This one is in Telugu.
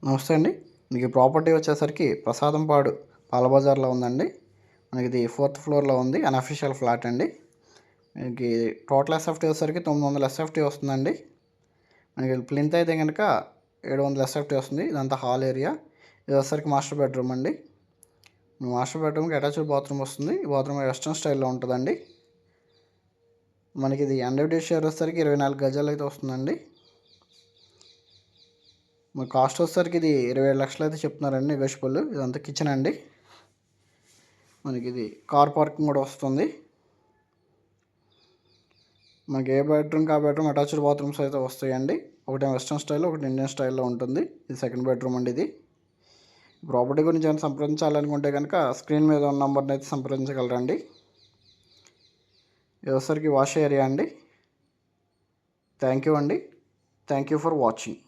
నమస్తే అండి. మీకు ప్రాపర్టీ వచ్చేసరికి ప్రసాదంపాడు పాలబజార్లో ఉందండి. మనకి ఇది 4th ఫ్లోర్లో ఉంది. అన్అఫీషియల్ ఫ్లాట్ అండి. మనకి టోటల్ ఎస్ఎఫ్టీ వచ్చేసరికి 900 ఎస్ఎఫ్టీ వస్తుందండి. మనకి ప్లింత్ అయితే కనుక 700 ఎస్ఎఫ్టీ వస్తుంది. ఇదంతా హాల్ ఏరియా. ఇది వచ్చేసరికి మాస్టర్ బెడ్రూమ్ అండి. మాస్టర్ బెడ్రూమ్కి అటాచ్డ్ బాత్రూమ్ వస్తుంది. ఈ బాత్రూమ్ వెస్ట్రన్ స్టైల్లో ఉంటుందండి. మనకి ఇది ఎన్డబ్ల్యూ షేర్ వచ్చేసరికి 24 గజాలు అయితే వస్తుందండి. మన కాస్ట్ వచ్చేసరికి ఇది 27 లక్షలు అయితే చెప్తున్నారండి, నెగోషియబుల్. ఇదంతా కిచెన్ అండి. మనకి ఇది కార్ పార్కింగ్ కూడా వస్తుంది. మనకి ఏ బెడ్రూమ్కి ఆ బెడ్రూమ్ అటాచ్డ్ బాత్రూమ్స్ అయితే వస్తాయండి. ఒకటి వెస్ట్రన్ స్టైల్, ఒకటి ఇండియన్ స్టైల్లో ఉంటుంది. ఇది సెకండ్ బెడ్రూమ్ అండి. ఇది ప్రాపర్టీ గురించి ఏమైనా సంప్రదించాలనుకుంటే కనుక స్క్రీన్ మీద ఉన్న నెంబర్ని అయితే సంప్రదించగలరండి. ఇది వచ్చేసరికి వాష్ ఏరియా అండి. థ్యాంక్ యూ అండి. Thank you for watching.